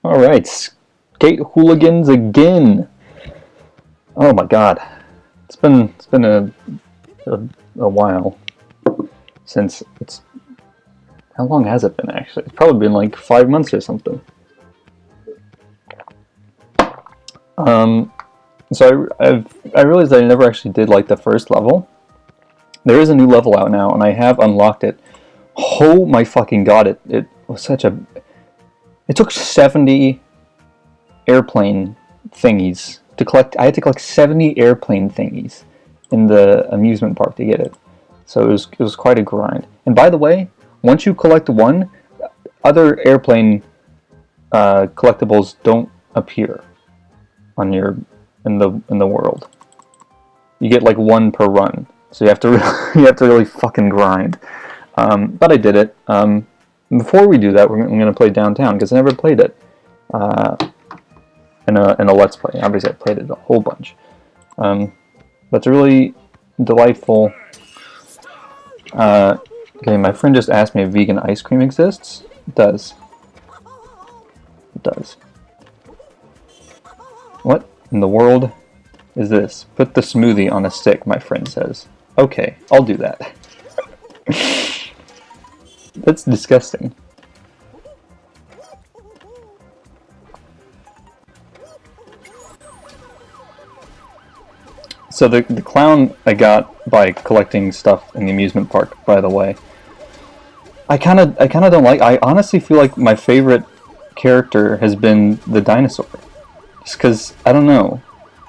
All right, Skate Hooligans again. Oh my God, it's been a while since it's. How long has it been actually? It's probably been like 5 months or something. So I realized I never actually did like the first level. There is a new level out now, and I have unlocked it. Oh my fucking God! It was such a. It took 70 airplane thingies to collect. I had to collect 70 airplane thingies in the amusement park to get it. So it was quite a grind. And by the way, once you collect one, other airplane collectibles don't appear on your in the world. You get like one per run, so you have to you have to really fucking grind. But I did it. Before we do that, I'm going to play Downtown because I never played it in a Let's Play. Obviously, I played it a whole bunch. But it's a really delightful. Okay, my friend just asked me if vegan ice cream exists. It does. It does. What in the world is this? Put the smoothie on a stick, my friend says. Okay, I'll do that. That's disgusting. So the clown I got by collecting stuff in the amusement park, by the way, I kind of don't like. I honestly feel like my favorite character has been the dinosaur, just because I don't know.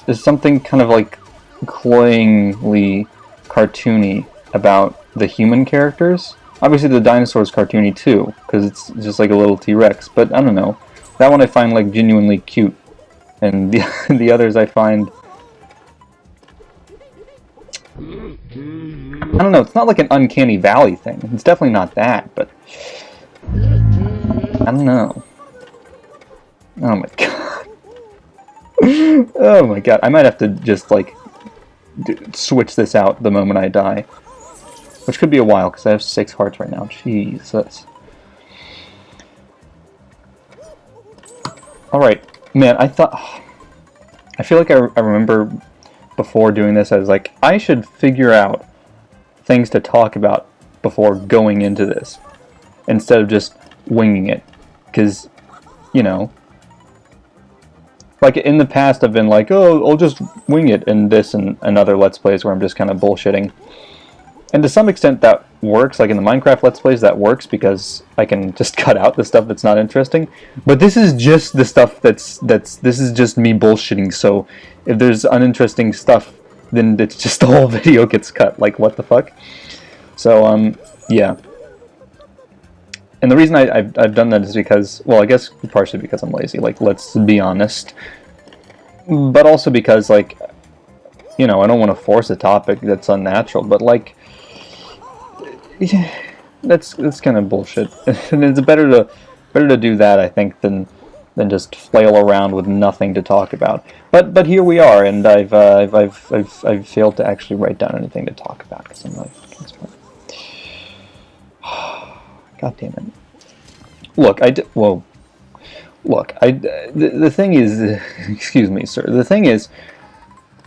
There's something kind of like cloyingly cartoony about the human characters. Obviously, the dinosaur is cartoony too, because it's just like a little T-Rex. But I don't know. That one I find like genuinely cute, and the others I find. I don't know, it's not like an uncanny valley thing. It's definitely not that, but I don't know. Oh my God. Oh my God. I might have to just like switch this out the moment I die. Which could be a while because I have 6 hearts right now. Jesus. Alright. Man, I feel like I remember before doing this, I was like, I should figure out things to talk about before going into this instead of just winging it, because you know, like in the past I've been like, oh, I'll just wing it in this and other Let's Plays where I'm just kind of bullshitting, and to some extent that works. Like in the Minecraft Let's Plays that works because I can just cut out the stuff that's not interesting, but this is just the stuff this is just me bullshitting. So if there's uninteresting stuff, then it's just the whole video gets cut. Like, what the fuck? So, yeah. And the reason I've done that is because, well, I guess partially because I'm lazy. Like, let's be honest. But also because, like, you know, I don't want to force a topic that's unnatural. But, like, that's kind of bullshit. And it's better to do that, I think, than just flail around with nothing to talk about. But here we are, and I've failed to actually write down anything to talk about because I'm really fucking smart. God damn it! Look, the thing is, excuse me, sir. The thing is,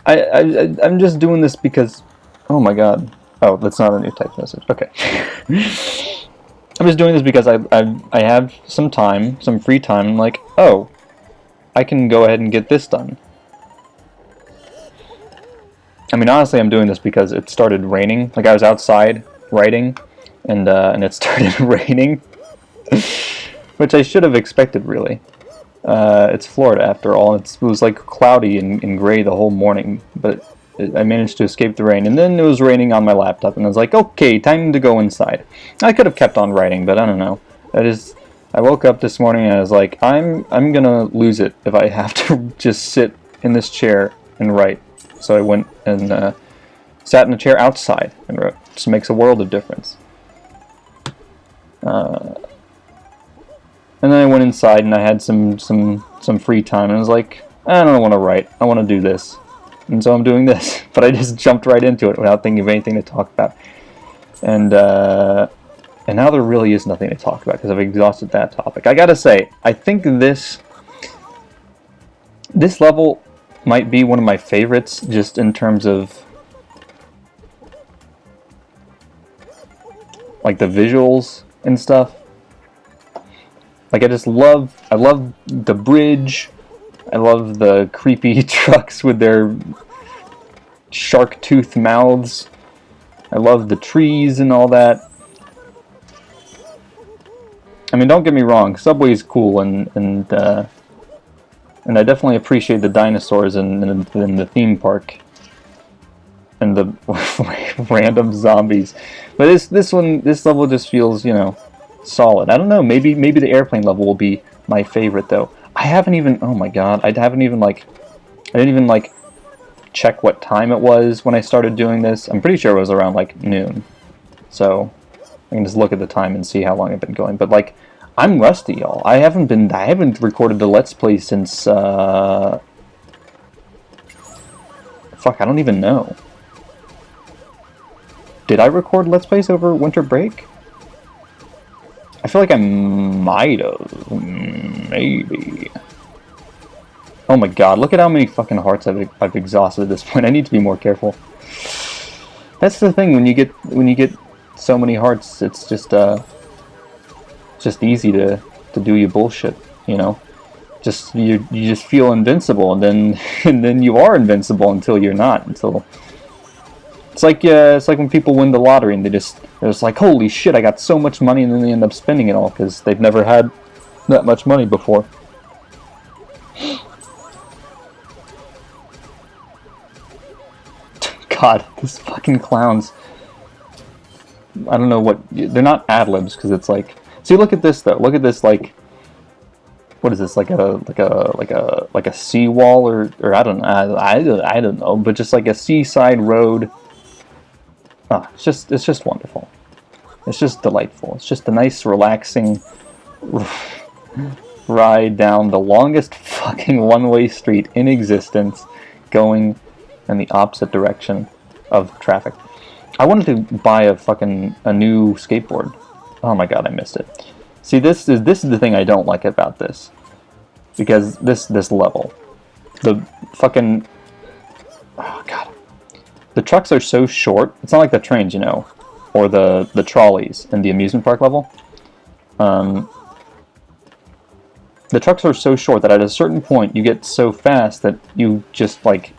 I'm just doing this because, oh my God. Oh, that's not a new text message. Okay. I'm just doing this because I have some time, some free time. I'm like, oh, I can go ahead and get this done. I mean, honestly, I'm doing this because it started raining. Like, I was outside writing, and it started raining, which I should have expected, really. It's Florida, after all. It was like cloudy and gray the whole morning, but I managed to escape the rain, and then it was raining on my laptop, and I was like, okay, time to go inside. I could have kept on writing, but I don't know. I woke up this morning and I was like, I'm gonna lose it if I have to just sit in this chair and write. So I went and sat in a chair outside and wrote. Just makes a world of difference. And then I went inside and I had some free time, and I was like, I don't want to write. I want to do this. And so I'm doing this, but I just jumped right into it without thinking of anything to talk about. And now there really is nothing to talk about because I've exhausted that topic. I gotta say, I think this This level might be one of my favorites, just in terms of like the visuals and stuff. Like I love the bridge. I love the creepy trucks with their shark tooth mouths. I love the trees and all that. I mean, don't get me wrong, Subway's cool, and I definitely appreciate the dinosaurs in the theme park and the random zombies. But this level just feels, you know, solid. I don't know. Maybe the airplane level will be my favorite though. I haven't even. Oh my god! I didn't even like check what time it was when I started doing this. I'm pretty sure it was around like noon. So I can just look at the time and see how long I've been going. But like, I'm rusty, y'all. I haven't recorded a Let's Play since fuck, I don't even know. Did I record Let's Plays over winter break? I feel like I might have. Maybe. Oh my god, look at how many fucking hearts I've exhausted at this point. I need to be more careful. That's the thing, when you get so many hearts, it's just easy to do your bullshit, you know? You just feel invincible, and then you are invincible until you're not. It's like when people win the lottery and they're just like, holy shit, I got so much money, and then they end up spending it all because they've never had that much money before. God, these fucking clowns. I don't know what, they're not ad-libs, because it's like, see, look at this though. Look at this, like, what is this, like a seawall, or I don't know, I don't know, but just like a seaside road. Oh, it's just wonderful. It's just delightful. It's just a nice, relaxing ride down the longest fucking one-way street in existence, going in the opposite direction of traffic. I wanted to buy a new skateboard. Oh my god, I missed it. See, this is the thing I don't like about this, because this level, the fucking, oh god, the trucks are so short. It's not like the trains, you know, or the trolleys in the amusement park level. The trucks are so short that at a certain point you get so fast that you just like,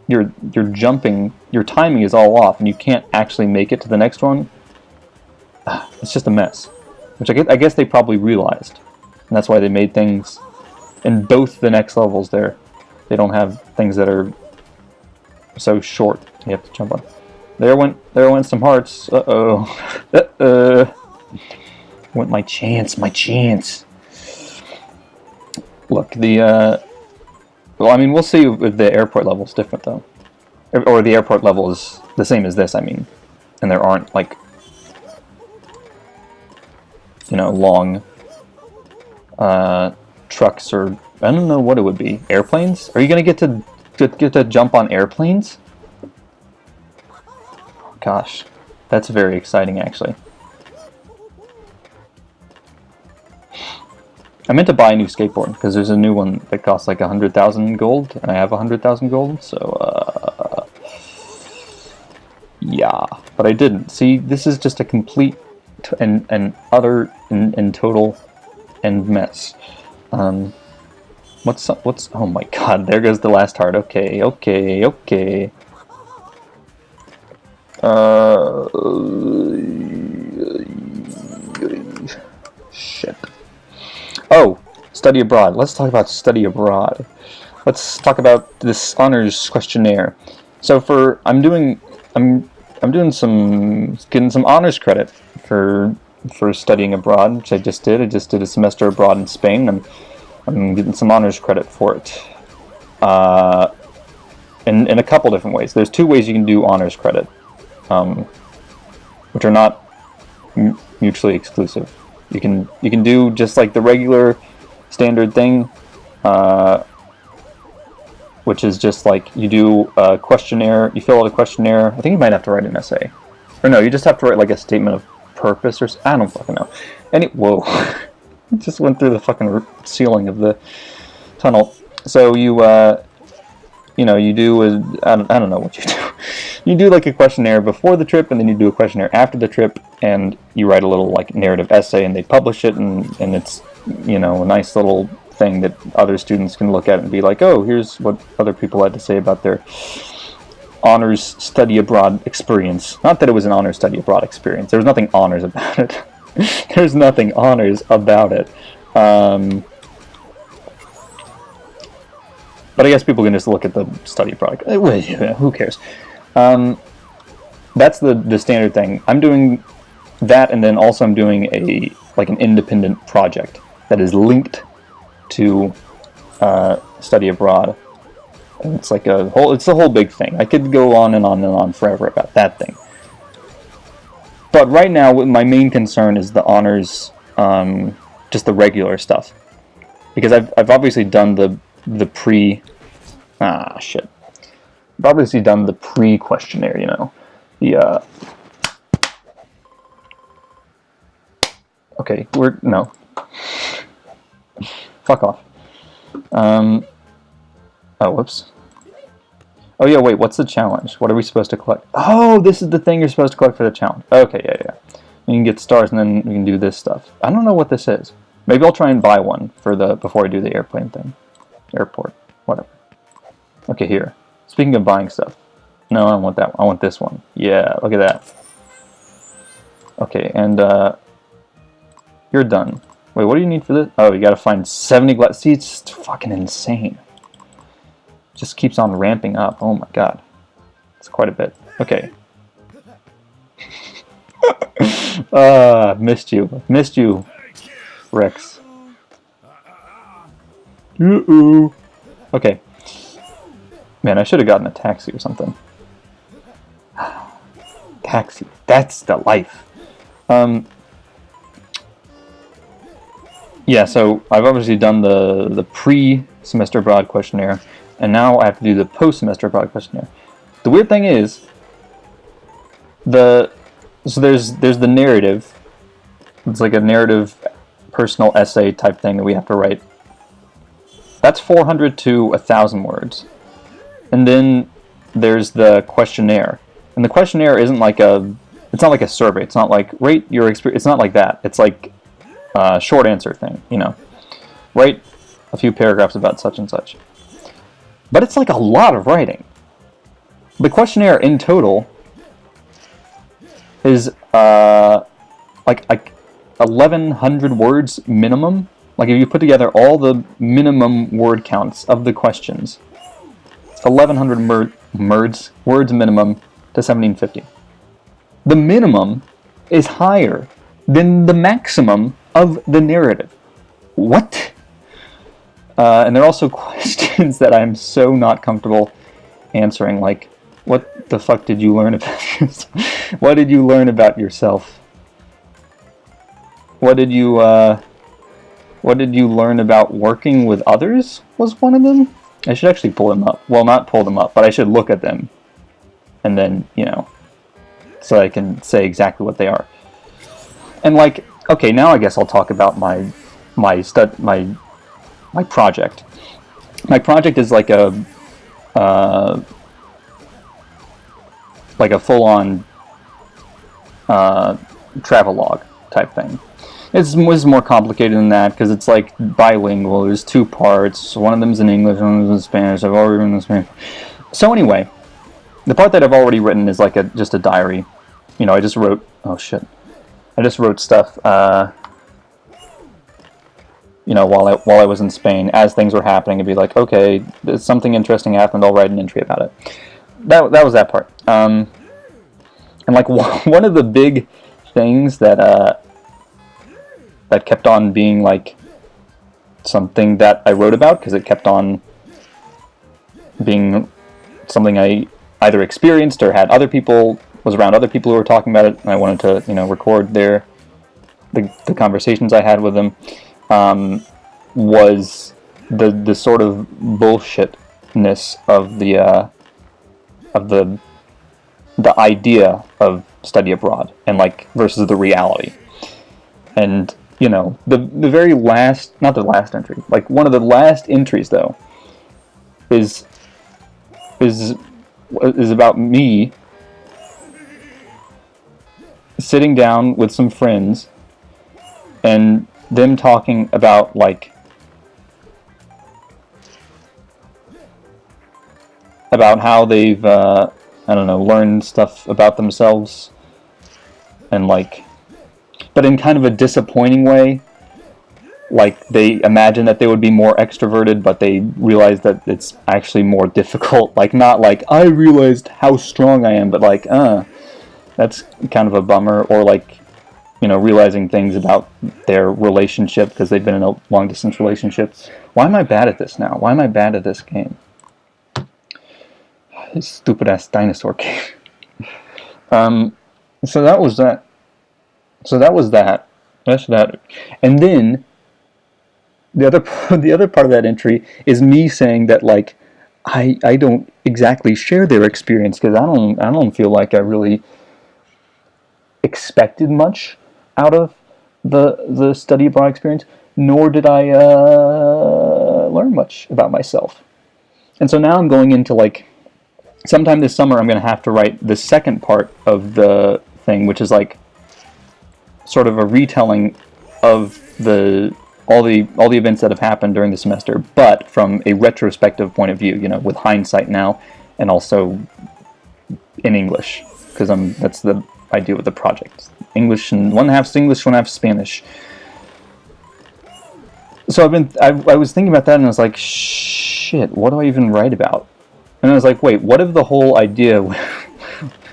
you're jumping, your timing is all off, and you can't actually make it to the next one. It's just a mess, which I guess they probably realized, and that's why they made things in both the next levels there. They don't have things that are so short you have to jump on. There went some hearts. Went my chance. Look, well, I mean, we'll see if the airport level is different, though. Or the airport level is the same as this, I mean. And there aren't, like, you know, long trucks, or I don't know what it would be. Airplanes? Are you going to get to jump on airplanes? Oh, gosh. That's very exciting, actually. I meant to buy a new skateboard, because there's a new one that costs like 100,000 gold, and I have 100,000 gold, so, yeah. But I didn't. See, this is just a complete and utter and total and mess. What's, oh my god, there goes the last heart. Okay. Shit. Oh, study abroad. Let's talk about study abroad. Let's talk about this honors questionnaire. So getting some honors credit for studying abroad, which I just did. I just did a semester abroad in Spain. I'm getting some honors credit for it. In a couple different ways. There's two ways you can do honors credit, which are not mutually exclusive. You can do just like the regular standard thing, which is just like you do a questionnaire, you fill out a questionnaire. I think you might have to write an essay. Or no, you just have to write like a statement of purpose, or I don't fucking know. Whoa. It just went through the fucking ceiling of the tunnel. So you do I don't know what you do. You do like a questionnaire before the trip, and then you do a questionnaire after the trip, and you write a little like narrative essay, and they publish it, and it's a nice little thing that other students can look at and be like, oh, here's what other people had to say about their honors study abroad experience. Not that it was an honors study abroad experience. There was nothing honors about it. There's nothing honors about it. But I guess people can just look at the study abroad. Who cares? That's the standard thing. I'm doing that, and then also I'm doing an independent project that is linked to study abroad. And it's like a whole big thing. I could go on and on and on forever about that thing. But right now, my main concern is the honors, just the regular stuff, because I've obviously done the pre. Shit. I've obviously done the pre-questionnaire. The Okay, no. Fuck off. Oh, whoops. Oh yeah, wait, what's the challenge? What are we supposed to collect? Oh, this is the thing you're supposed to collect for the challenge. Okay, yeah. You can get stars, and then we can do this stuff. I don't know what this is. Maybe I'll try and buy one before I do the airplane thing. Airport, whatever. Okay, here. Speaking of buying stuff. No, I don't want that one. I want this one. Yeah, look at that. Okay, and you're done. Wait, what do you need for this? Oh, you gotta find 70 glass. See, it's fucking insane. Just keeps on ramping up. Oh my god. It's quite a bit. Okay. Missed you. Missed you, Rex. Okay. Man, I should have gotten a taxi or something. Taxi. That's the life. Yeah, so I've obviously done the pre-semester abroad questionnaire, and now I have to do the post-semester abroad questionnaire. The weird thing is, there's the narrative. It's like a narrative, personal essay type thing that we have to write. That's 400 to 1,000 words. And then there's the questionnaire. And the questionnaire isn't like it's not like a survey. It's not like, rate your experience. It's not like that. It's like a short answer thing, Write a few paragraphs about such and such. But it's like a lot of writing. The questionnaire in total is like 1,100 words minimum. Like if you put together all the minimum word counts of the questions, 1,100 words minimum to 1,750. The minimum is higher than the maximum of the narrative. What? And there are also questions that I'm so not comfortable answering, like, what the fuck did you learn about yourself? What did you learn about yourself? What did you learn about working with others was one of them. I should actually pull them up. Well, not pull them up, but I should look at them. And then, so I can say exactly what they are. And like, okay, now I guess I'll talk about my project. My project is like a full-on travelogue type thing. It's more complicated than that because it's like bilingual. There's two parts. One of them's in English, one of them's in Spanish. I've already written in Spanish. So anyway, the part that I've already written is like just a diary. I just wrote. Oh shit! I just wrote stuff. While I was in Spain, as things were happening, it'd be like, okay, something interesting happened. I'll write an entry about it. That was that part. And like one of the big things that kept on being like something that I wrote about because it kept on being something I either experienced or was around other people who were talking about it, and I wanted to record the conversations I had with them. Was the sort of bullshitness of the idea of study abroad and like versus the reality. And the very last, not the last entry, like one of the last entries though, is is about me sitting down with some friends and them talking about like about how they've I don't know, learned stuff about themselves, and like, but in kind of a disappointing way. Like, they imagine that they would be more extroverted, but they realize that it's actually more difficult. Like, not like, I realized how strong I am, but like, that's kind of a bummer. Or like, you know, realizing things about their relationship because they've been in a long-distance relationship. Why am I bad at this now? Why am I bad at this game? This stupid-ass dinosaur game. So that was that. That's that. And then the other part of that entry is me saying that like I don't exactly share their experience because I don't feel like I really expected much out of the study abroad experience, nor did I learn much about myself. And so now I'm going into like sometime this summer I'm going to have to write the second part of the thing, which is like sort of a retelling of all the events that have happened during the semester, but from a retrospective point of view, you know, with hindsight now, and also in English, because that's the idea with the project. English, and one half's English, one half's Spanish. So I was thinking about that, and I was like, shit, what do I even write about? And I was like, wait, what if the whole idea?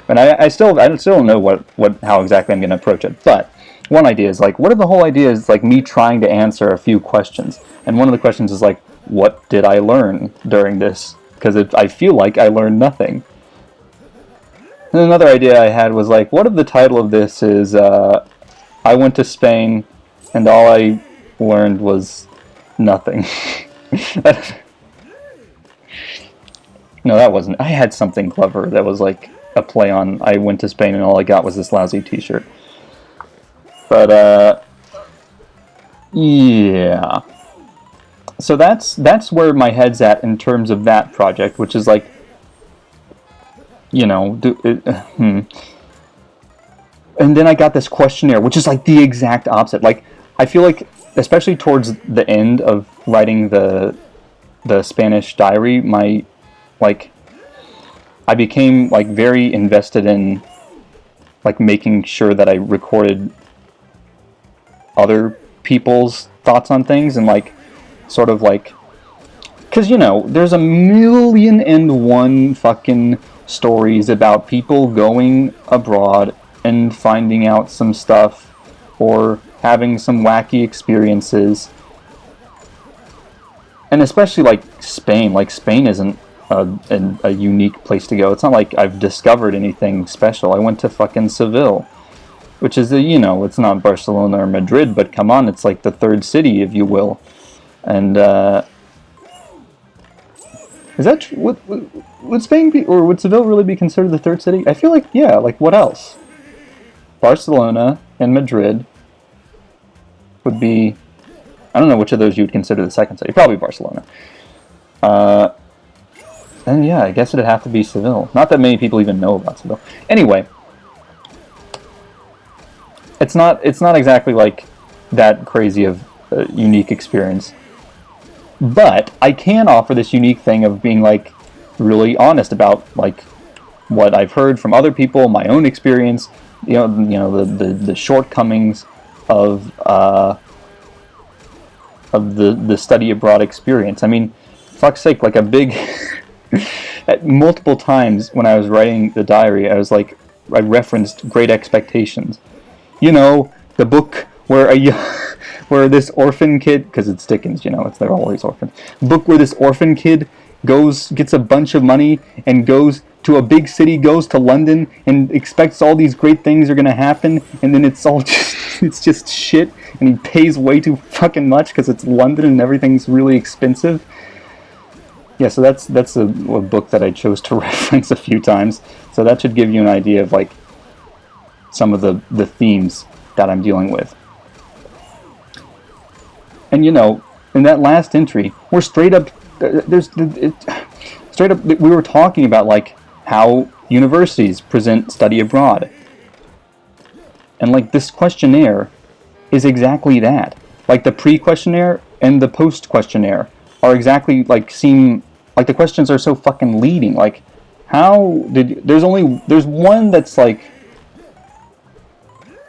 And I still don't know how exactly I'm going to approach it, but one idea is like, what if the whole idea is like me trying to answer a few questions, and one of the questions is like, what did I learn during this? Because I feel like I learned nothing. And another idea I had was like, what if the title of this is I went to Spain and all I learned was nothing. No, that wasn't. I had something clever that was like a play on I went to Spain and all I got was this lousy t-shirt. But yeah. So that's where my head's at in terms of that project, which is like, you know, and then I got this questionnaire, which is like the exact opposite. Like, I feel like, especially towards the end of writing the Spanish diary, I became like very invested in like making sure that I recorded other people's thoughts on things, and like sort of like, because you know, there's 1,000,001 fucking stories about people going abroad and finding out some stuff or having some wacky experiences. And especially like Spain isn't a unique place to go. It's not like I've discovered anything special. I went to fucking Seville, which is it's not Barcelona or Madrid, but come on, it's like the third city, if you will. And is that would Spain be, or would Seville really be considered the third city? I feel like, yeah. Like, what else? Barcelona and Madrid would be. I don't know which of those you would consider the second city. Probably Barcelona. And yeah, I guess it'd have to be Seville. Not that many people even know about Seville. Anyway, it's not exactly like that crazy of a unique experience. But I can offer this unique thing of being like really honest about like what I've heard from other people, my own experience, the shortcomings of the study abroad experience. I mean, fuck's sake, like a big at multiple times when I was writing the diary, I referenced Great Expectations. You know, the book where where this orphan kid, because it's Dickens, they're always orphans. Book where this orphan kid gets a bunch of money and goes to a big city, goes to London, and expects all these great things are gonna happen, and then it's just shit, and he pays way too fucking much because it's London and everything's really expensive. Yeah, so that's a book that I chose to reference a few times. So that should give you an idea of like some of the themes that I'm dealing with. And in that last entry, we're straight up straight up, we were talking about, like, how universities present study abroad. And, like, this questionnaire is exactly that. Like, the pre-questionnaire and the post-questionnaire are exactly, like, seem... Like, the questions are so fucking leading. Like, how did... There's one that's, like...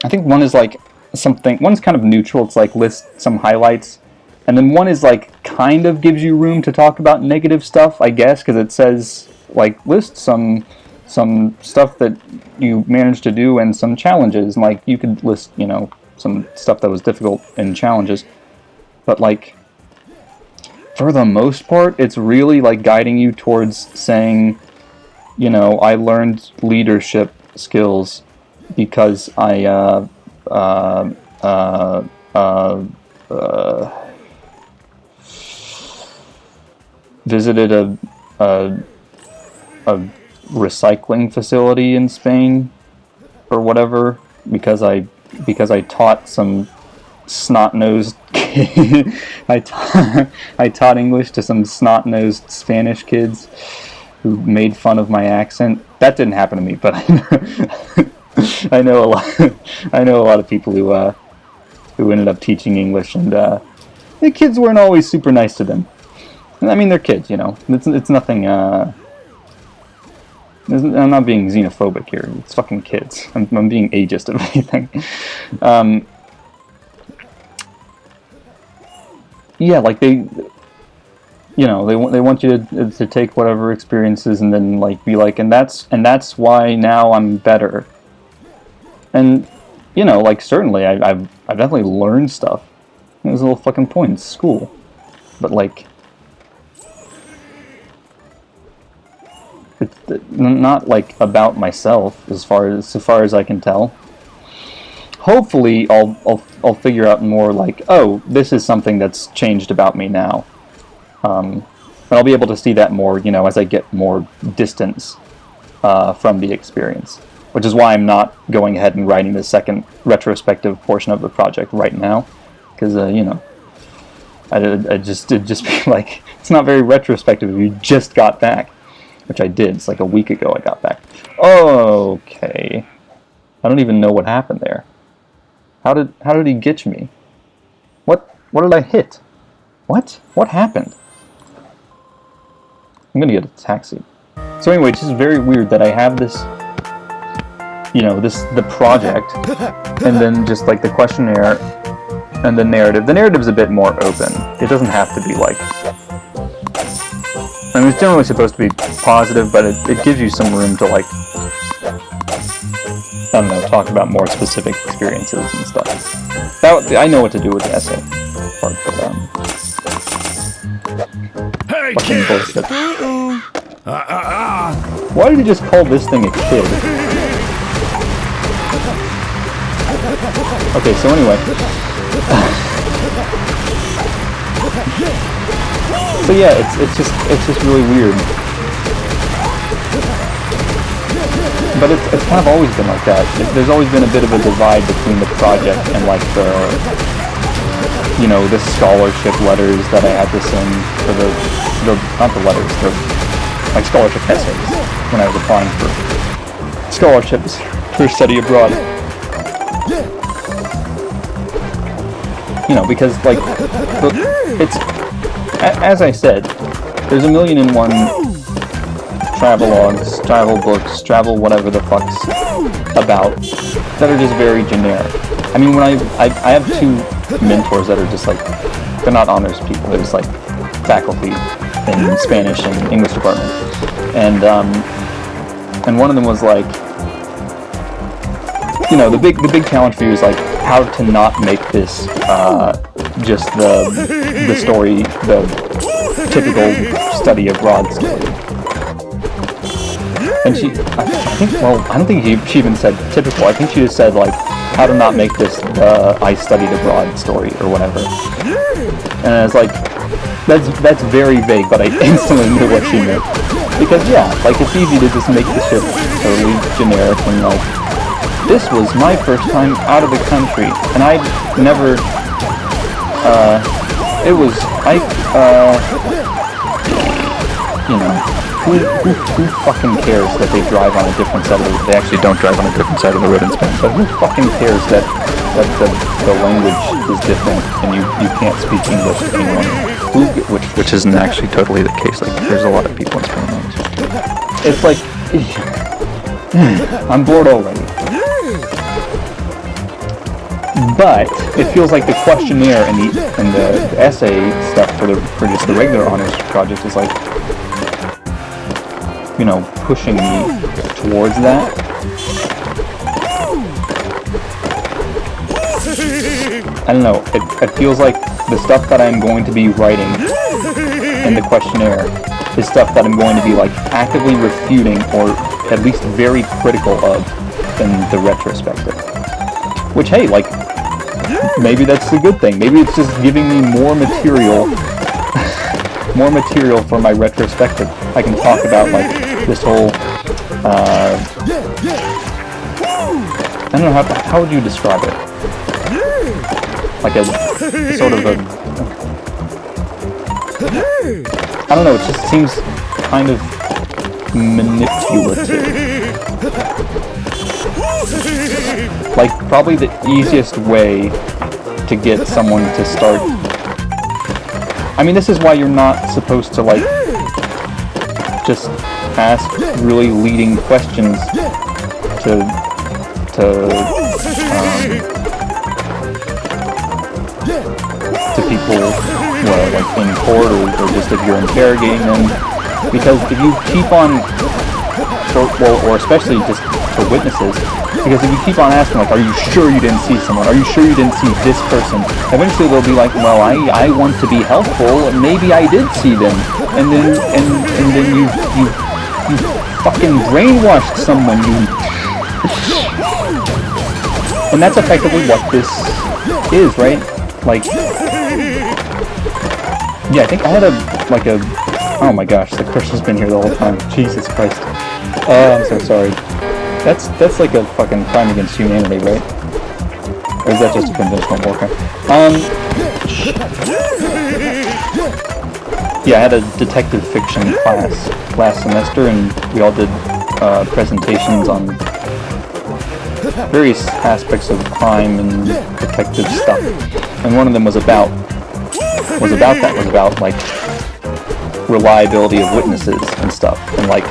I think one is, like, something... One's kind of neutral. It's, like, list some highlights. And then one is, like, kind of gives you room to talk about negative stuff, I guess, because it says, like, list some stuff that you managed to do and some challenges. And, like, you could list, you know, some stuff that was difficult and challenges. But, like, for the most part, it's really, like, guiding you towards saying, you know, I learned leadership skills because I, visited a recycling facility in Spain or whatever because I taught some snot-nosed kid. I taught English to some snot-nosed Spanish kids who made fun of my accent. That didn't happen to me, but I know a lot of people who ended up teaching English, and the kids weren't always super nice to them. I mean, they're kids, you know. It's nothing. I'm not being xenophobic here. It's fucking kids. I'm being ageist if anything. Yeah, like they want you to take whatever experiences and then like be like, and that's why now I'm better. And you know, like certainly I've definitely learned stuff. There's a little fucking point in school, but like. It's not like about myself as far as I can tell. Hopefully, I'll figure out more like, oh, this is something that's changed about me now, and I'll be able to see that more, you know, as I get more distance from the experience. Which is why I'm not going ahead and writing the second retrospective portion of the project right now, because you know, it'd just be like it's not very retrospective if you just got back. Which I did. It's like a week ago I got back. Okay. I don't even know what happened there. How did he get me? What did I hit? What happened? I'm gonna get a taxi. So anyway, it's just very weird that I have this, you know, the project, and then just like the questionnaire and the narrative. The narrative's a bit more open. It doesn't have to be like... I mean, it's generally supposed to be positive, but it gives you some room to, like, I don't know, talk about more specific experiences and stuff. I know what to do with the essay part, but, Hey, fucking kid! bullshit. Why did he just call this thing a kid? Okay, so anyway. So yeah, it's just really weird. But it's kind of always been like that. There's always been a bit of a divide between the project and like the, you know, the scholarship letters that I had to send for the not the letters, the like scholarship essays when I was applying for scholarships for study abroad. You know, because like it's. As I said, there's 1,000,001 travelogues, travel books, travel whatever the fuck's about that are just very generic. I mean, when I have two mentors that are just like, they're not honors people, they're just like faculty in Spanish and English department. And one of them was like, you know, the big challenge for you is like how to not make this just the story, the typical study abroad story. And I don't think she even said typical. I think she just said like how to not make this I studied abroad story or whatever. And I was like, that's very vague, but I instantly knew what she meant. Because yeah, like it's easy to just make the shit totally generic and like, this was my first time out of the country, and I'd never, you know, who fucking cares that they drive on a different side of the road? They actually don't drive on a different side of the road in Spain, but who fucking cares that the language is different and you can't speak English to anyone? Which isn't actually totally the case. Like, there's a lot of people in Spain. It's like, I'm bored already. But it feels like the questionnaire and the essay stuff for just the regular honors project is like, you know, pushing me towards that. I don't know. It feels like the stuff that I'm going to be writing in the questionnaire is stuff that I'm going to be like actively refuting or at least very critical of in the retrospective. Which, hey, like, maybe that's a good thing. Maybe it's just giving me more material, for my retrospective. I can talk about, like, this whole, I don't know, how would you describe it? Like a sort of a, I don't know, it just seems kind of manipulative. Like, probably the easiest way to get someone to start... I mean, this is why you're not supposed to, like, just ask really leading questions to people, well, like, in court or just if you're interrogating them. Because if you keep on, or especially just for witnesses, because if you keep on asking, like, are you sure you didn't see someone? Are you sure you didn't see this person? Eventually they'll be like, well, I want to be helpful, and maybe I did see them. And then you fucking brainwashed someone, And that's effectively what this is, right? Like, yeah, I think I had oh my gosh, the cursor's been here the whole time. Jesus Christ. Oh, I'm so sorry. That's like a fucking crime against humanity, right? Or is that just a conventional war crime? Yeah, I had a detective fiction class last semester, and we all did presentations on various aspects of crime and detective stuff. And one of them was about like reliability of witnesses and stuff, and like,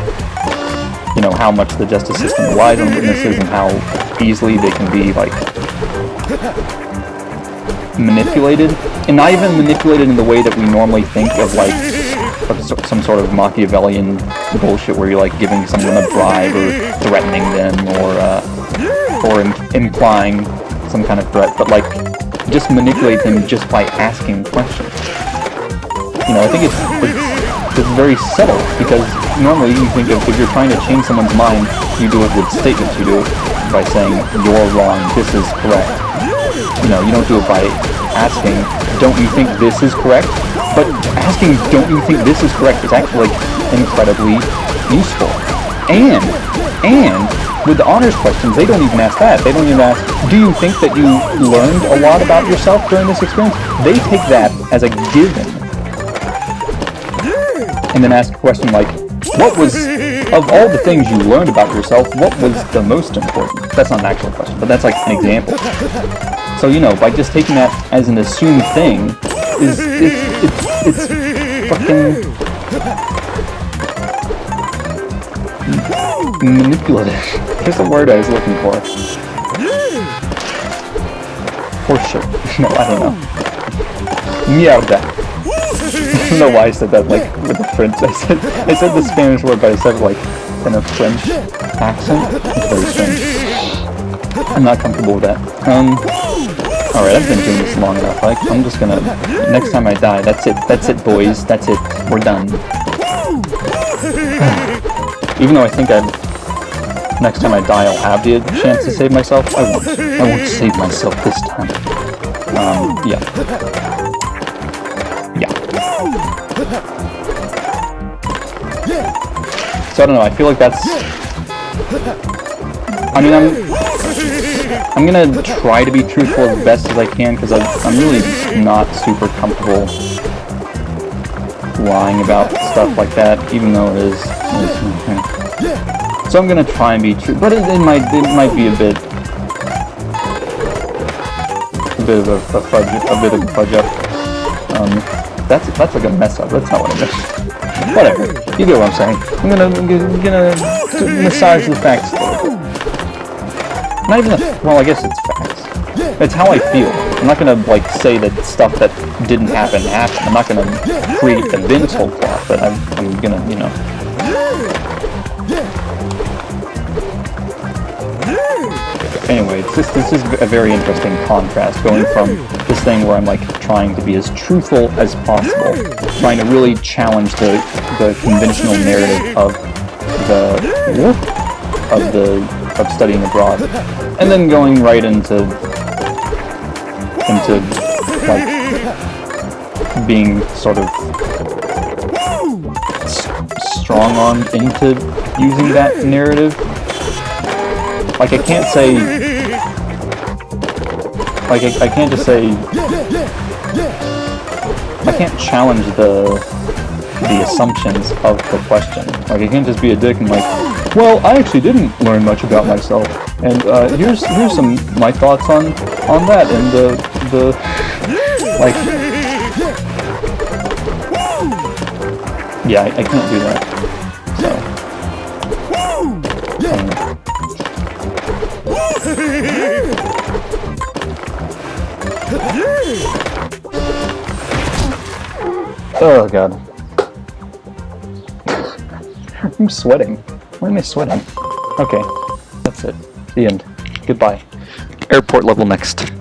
you know, how much the justice system relies on witnesses and how easily they can be like manipulated, and not even manipulated in the way that we normally think of, like some sort of Machiavellian bullshit where you're like giving someone a bribe or threatening them or implying some kind of threat, but like just manipulate them just by asking questions. You know, I think it's very subtle, because normally you think if you're trying to change someone's mind, you do it with statements. You do it by saying, you're wrong, this is correct. You know, you don't do it by asking, don't you think this is correct? But asking, don't you think this is correct, is actually like incredibly useful. And with the honors questions, they don't even ask that. They don't even ask, do you think that you learned a lot about yourself during this experience? They take that as a given. And then ask a question like, what was, of all the things you learned about yourself, what was the most important? That's not an actual question, but that's like an example. So, you know, by just taking that as an assumed thing, it's fucking manipulative. Here's the word I was looking for. Horseshit. No, I don't know. Mierda. I don't know why I said that, like, with the French. I said the Spanish word, but I said it, like, in a French accent. It's very strange. I'm not comfortable with that. Alright, I've been doing this long enough. Like, I'm just gonna, next time I die, that's it, boys. That's it. We're done. Even though I think next time I die, I'll have the chance to save myself, I won't save myself this time. Yeah. So I don't know, I feel like that's... I mean, I'm gonna try to be truthful as best as I can, because I'm really not super comfortable lying about stuff like that, even though it is so I'm gonna try and be true, but it might be a bit of a fudge up. That's like a mess up. That's not what I meant. Whatever. You get what I'm saying. I'm gonna massage the facts a little bit. Not even well, I guess it's facts. It's how I feel. I'm not gonna like say that stuff that didn't happen happened. I'm not gonna create events whole cloth, but I'm gonna, you know. Anyway, this is a very interesting contrast, going from this thing where I'm like trying to be as truthful as possible, trying to really challenge the conventional narrative of studying abroad, and then going right into like being sort of strong-armed into using that narrative. Like I can't say, like I can't just say, I can't challenge the assumptions of the question. Like I can't just be a dick and like, well, I actually didn't learn much about myself, and here's some my thoughts on that, and the like, yeah, I can't do that. So. Oh god. I'm sweating. Why am I sweating? Okay, that's it. The end. Goodbye. Airport level next.